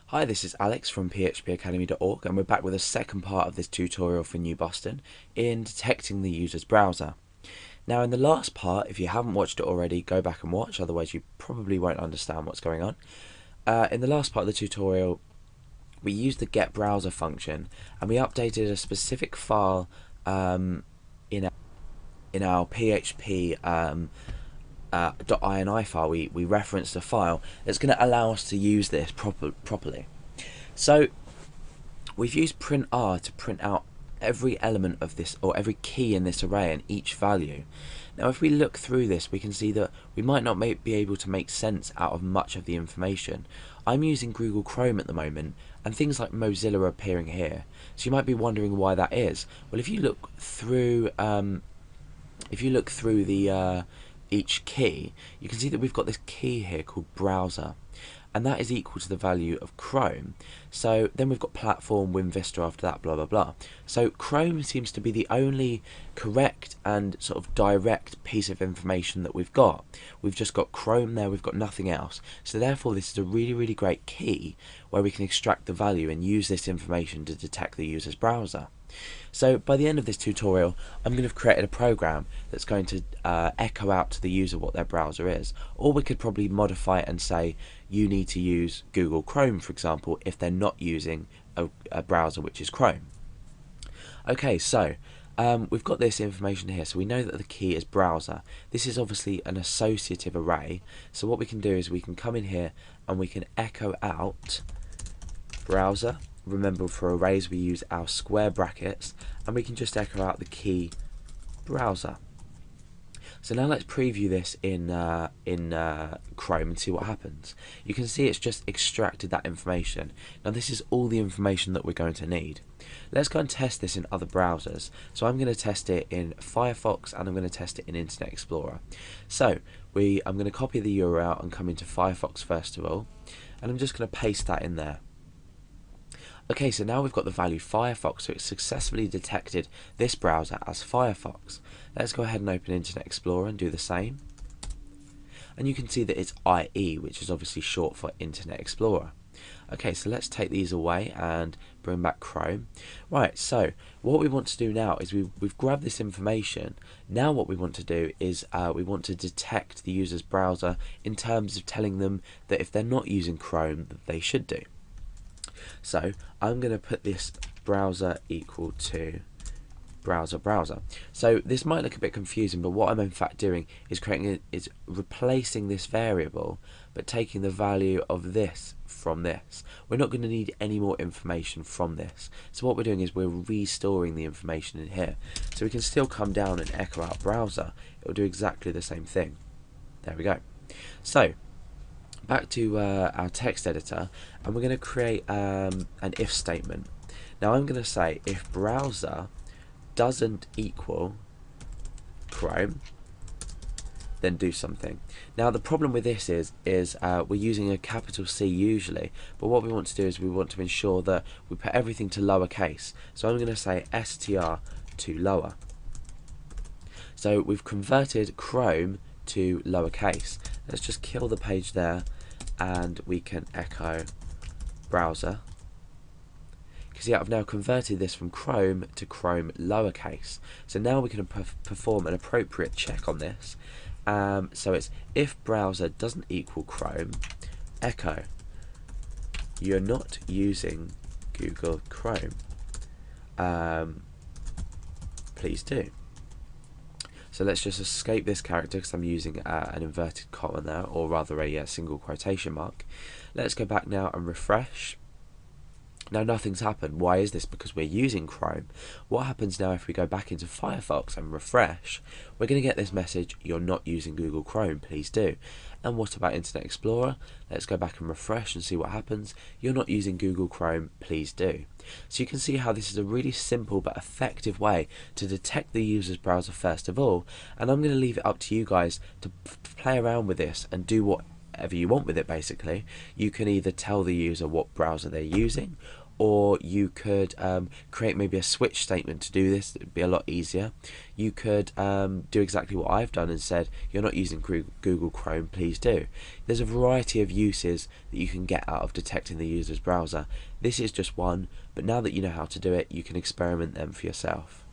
Hi, this is Alex from phpacademy.org and we're back with the second part of this tutorial for New Boston in detecting the user's browser. Now in the last part, if you haven't watched it already, go back and watch, otherwise you probably won't understand what's going on. In the last part of the tutorial, we used the get browser function and we updated a specific file in our PHP .ini file. We referenced a file that's going to allow us to use this properly. So we've used print R to print out every element of this, or every key in this array, and each value. Now if we look through this, we can see that we might not be able to make sense out of much of the information. I'm using Google Chrome at the moment, and things like Mozilla are appearing here. So you might be wondering why that is. Well, if you look through the each key, you can see that we've got this key here called browser, and that is equal to the value of Chrome. So then we've got platform, WinVista after that, blah blah blah. So Chrome seems to be the only correct and sort of direct piece of information that we've got. We've just got Chrome there, we've got nothing else. So therefore this is a really great key where we can extract the value and use this information to detect the user's browser. So by the end of this tutorial, I'm going to have created a program that's going to echo out to the user what their browser is. Or we could probably modify it and say you need to use Google Chrome, for example, if they're not using a browser which is Chrome. Okay, so we've got this information here, so we know that the key is browser. This is obviously an associative array, so what we can do is we can come in here and we can echo out browser. Remember, for arrays we use our square brackets, and we can just echo out the key browser. So now let's preview this in Chrome and see what happens. You can see it's just extracted that information. Now this is all the information that we're going to need. Let's go and test this in other browsers. So I'm going to test it in Firefox and I'm going to test it in Internet Explorer. So I'm going to copy the URL and come into Firefox first of all, and I'm just going to paste that in there. Okay, so now we've got the value Firefox, so it's successfully detected this browser as Firefox. Let's go ahead and open Internet Explorer and do the same. And you can see that it's IE, which is obviously short for Internet Explorer. Okay, so let's take these away and bring back Chrome. Right, so what we want to do now is we've grabbed this information. Now what we want to do is we want to detect the user's browser in terms of telling them that if they're not using Chrome, that they should do. So I'm going to put this browser equal to browser. So this might look a bit confusing, but what I'm in fact doing is replacing this variable, but taking the value of this from this. We're not going to need any more information from this. So what we're doing is we're restoring the information in here. So we can still come down and echo out browser. It will do exactly the same thing. There we go. So back to our text editor, and we're going to create an if statement. Now I'm going to say if browser doesn't equal Chrome, then do something. Now the problem with this is we're using a capital C usually, but what we want to do is we want to ensure that we put everything to lowercase. So I'm going to say str to lower. So we've converted Chrome to lowercase. Let's just kill the page there, and we can echo browser. You can see I've now converted this from Chrome to Chrome lowercase. So now we can perform an appropriate check on this. So it's if browser doesn't equal Chrome, echo you're not using Google Chrome. Please do. So let's just escape this character because I'm using an inverted comma there, or rather a single quotation mark. Let's go back now and refresh. Now nothing's happened. Why is this? Because we're using Chrome. What happens now if we go back into Firefox and refresh? We're going to get this message, you're not using Google Chrome, please do. And what about Internet Explorer? Let's go back and refresh and see what happens. You're not using Google Chrome, please do. So you can see how this is a really simple but effective way to detect the user's browser first of all, and I'm going to leave it up to you guys to play around with this and do whatever you want with it. Basically, you can either tell the user what browser they're using, Or you could create maybe a switch statement to do this. It would be a lot easier. You could do exactly what I've done and said, you're not using Google Chrome, please do. There's a variety of uses that you can get out of detecting the user's browser. This is just one, but now that you know how to do it, you can experiment them for yourself.